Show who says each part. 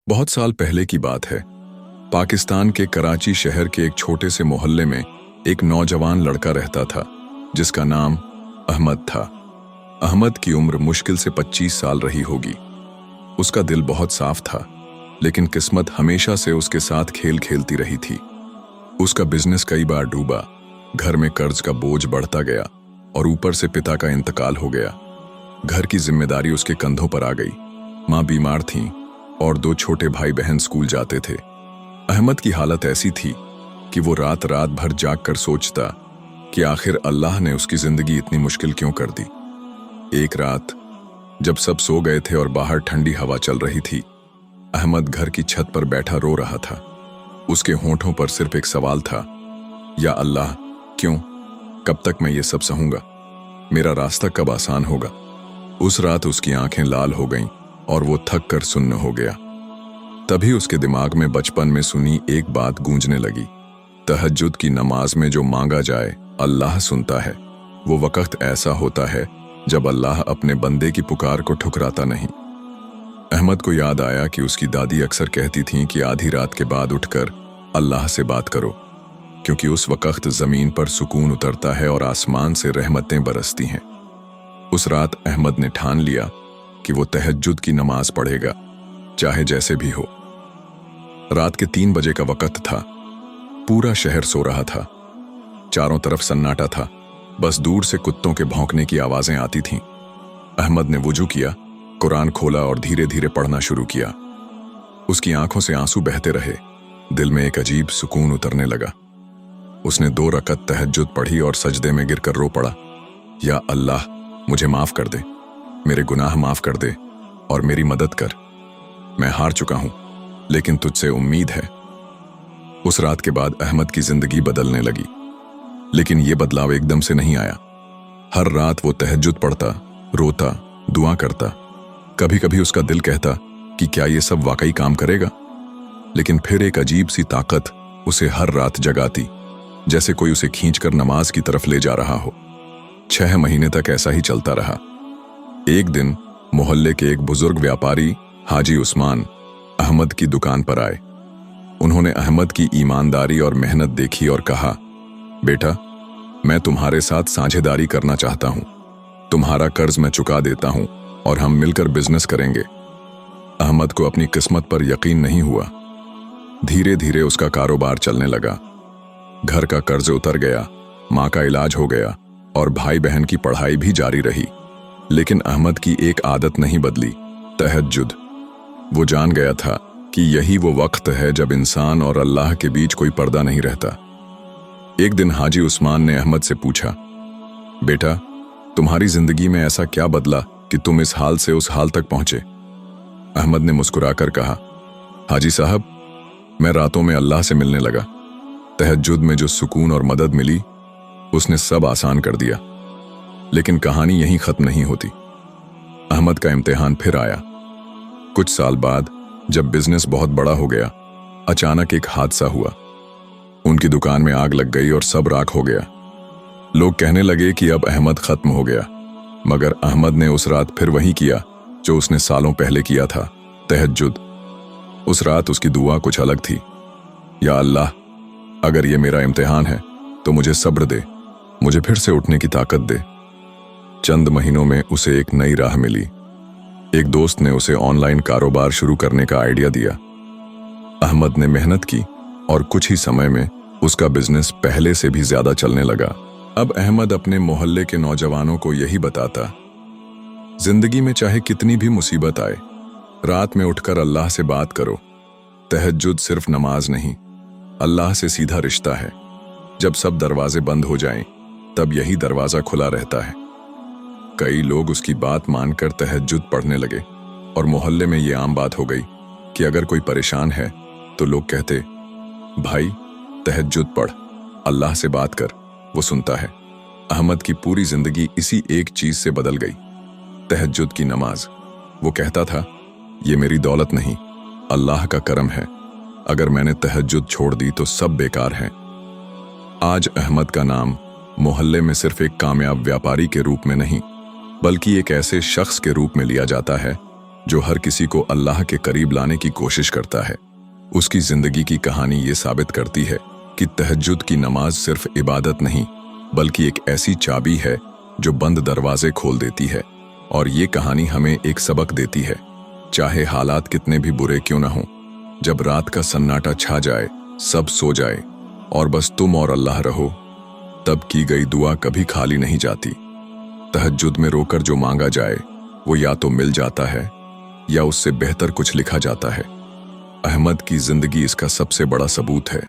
Speaker 1: बहुत साल पहले की बात है। पाकिस्तान के कराची शहर के एक छोटे से मोहल्ले में एक नौजवान लड़का रहता था जिसका नाम अहमद था। अहमद की उम्र मुश्किल से 25 साल रही होगी। उसका दिल बहुत साफ था, लेकिन किस्मत हमेशा से उसके साथ खेल खेलती रही थी। उसका बिजनेस कई बार डूबा, घर में कर्ज का बोझ बढ़ता गया और ऊपर से पिता का इंतकाल हो गया। घर की जिम्मेदारी उसके कंधों पर आ गई। माँ बीमार थीं और 2 छोटे भाई बहन स्कूल जाते थे। अहमद की हालत ऐसी थी कि वो रात रात भर जाग कर सोचता कि आखिर अल्लाह ने उसकी जिंदगी इतनी मुश्किल क्यों कर दी। एक रात जब सब सो गए थे और बाहर ठंडी हवा चल रही थी, अहमद घर की छत पर बैठा रो रहा था। उसके होंठों पर सिर्फ एक सवाल था, या अल्लाह, क्यों? कब तक मैं ये सब सहूंगा? मेरा रास्ता कब आसान होगा? उस रात उसकी आंखें लाल हो गईं और वो थक कर सुन्न हो गया। तभी उसके दिमाग में बचपन में सुनी एक बात गूंजने लगी, तहज्जुद की नमाज में जो मांगा जाए अल्लाह सुनता है। वो वक्त ऐसा होता है जब अल्लाह अपने बंदे की पुकार को ठुकराता नहीं। अहमद को याद आया कि उसकी दादी अक्सर कहती थीं कि आधी रात के बाद उठकर अल्लाह से बात करो, क्योंकि उस वक्त जमीन पर सुकून उतरता है और आसमान से रहमतें बरसती हैं। उस रात अहमद ने ठान लिया कि वो तहज्जुद की नमाज पढ़ेगा, चाहे जैसे भी हो। रात के 3 बजे का वक्त था। पूरा शहर सो रहा था। चारों तरफ सन्नाटा था, बस दूर से कुत्तों के भौंकने की आवाजें आती थीं। अहमद ने वुजू किया, कुरान खोला और धीरे धीरे पढ़ना शुरू किया। उसकी आंखों से आंसू बहते रहे, दिल में एक अजीब सुकून उतरने लगा। उसने 2 रकत तहज्जुद पढ़ी और सजदे में गिरकर रो पड़ा, या अल्लाह, मुझे माफ कर दे, मेरे गुनाह माफ कर दे और मेरी मदद कर। मैं हार चुका हूं, लेकिन तुझसे उम्मीद है। उस रात के बाद अहमद की जिंदगी बदलने लगी, लेकिन यह बदलाव एकदम से नहीं आया। हर रात वो तहज्जुद पढ़ता, रोता, दुआ करता। कभी कभी उसका दिल कहता कि क्या ये सब वाकई काम करेगा, लेकिन फिर एक अजीब सी ताकत उसे हर रात जगाती, जैसे कोई उसे खींचकर नमाज की तरफ ले जा रहा हो। 6 महीने तक ऐसा ही चलता रहा। एक दिन मोहल्ले के एक बुजुर्ग व्यापारी हाजी उस्मान अहमद की दुकान पर आए। उन्होंने अहमद की ईमानदारी और मेहनत देखी और कहा, बेटा, मैं तुम्हारे साथ साझेदारी करना चाहता हूं। तुम्हारा कर्ज मैं चुका देता हूं और हम मिलकर बिजनेस करेंगे। अहमद को अपनी किस्मत पर यकीन नहीं हुआ। धीरे धीरे उसका कारोबार चलने लगा। घर का कर्ज उतर गया, मां का इलाज हो गया और भाई बहन की पढ़ाई भी जारी रही। लेकिन अहमद की एक आदत नहीं बदली, तहज्जुद। वो जान गया था कि यही वो वक्त है जब इंसान और अल्लाह के बीच कोई पर्दा नहीं रहता। एक दिन हाजी उस्मान ने अहमद से पूछा, बेटा, तुम्हारी जिंदगी में ऐसा क्या बदला कि तुम इस हाल से उस हाल तक पहुंचे? अहमद ने मुस्कुराकर कहा, हाजी साहब, मैं रातों में अल्लाह से मिलने लगा। तहज्जुद में जो सुकून और मदद मिली, उसने सब आसान कर दिया। लेकिन कहानी यहीं खत्म नहीं होती। अहमद का इम्तिहान फिर आया। कुछ साल बाद जब बिजनेस बहुत बड़ा हो गया, अचानक एक हादसा हुआ। उनकी दुकान में आग लग गई और सब राख हो गया। लोग कहने लगे कि अब अहमद खत्म हो गया, मगर अहमद ने उस रात फिर वही किया जो उसने सालों पहले किया था, तहज्जुद। उस रात उसकी दुआ कुछ अलग थी, या अल्लाह, अगर ये मेरा इम्तिहान है तो मुझे सब्र दे, मुझे फिर से उठने की ताकत दे। चंद महीनों में उसे एक नई राह मिली। एक दोस्त ने उसे ऑनलाइन कारोबार शुरू करने का आइडिया दिया। अहमद ने मेहनत की और कुछ ही समय में उसका बिजनेस पहले से भी ज्यादा चलने लगा। अब अहमद अपने मोहल्ले के नौजवानों को यही बताता, जिंदगी में चाहे कितनी भी मुसीबत आए, रात में उठकर अल्लाह से बात करो। तहज्जुद सिर्फ नमाज नहीं, अल्लाह से सीधा रिश्ता है। जब सब दरवाजे बंद हो जाएं, तब यही दरवाजा खुला रहता है। कई लोग उसकी बात मानकर तहज्जुद पढ़ने लगे और मोहल्ले में ये आम बात हो गई कि अगर कोई परेशान है तो लोग कहते, भाई, तहज्जुद पढ़, अल्लाह से बात कर, वो सुनता है। अहमद की पूरी जिंदगी इसी एक चीज से बदल गई, तहज्जुद की नमाज। वो कहता था, ये मेरी दौलत नहीं, अल्लाह का करम है। अगर मैंने तहज्जुद छोड़ दी तो सब बेकार है। आज अहमद का नाम मोहल्ले में सिर्फ एक कामयाब व्यापारी के रूप में नहीं, बल्कि एक ऐसे शख्स के रूप में लिया जाता है जो हर किसी को अल्लाह के करीब लाने की कोशिश करता है। उसकी जिंदगी की कहानी ये साबित करती है कि तहज्जुद की नमाज सिर्फ इबादत नहीं, बल्कि एक ऐसी चाबी है जो बंद दरवाजे खोल देती है। और ये कहानी हमें एक सबक देती है, चाहे हालात कितने भी बुरे क्यों ना हों, जब रात का सन्नाटा छा जाए, सब सो जाए और बस तुम और अल्लाह रहो, तब की गई दुआ कभी खाली नहीं जाती। तहज्जुद में रोकर जो मांगा जाए वो या तो मिल जाता है या उससे बेहतर कुछ लिखा जाता है। अहमद की जिंदगी इसका सबसे बड़ा सबूत है।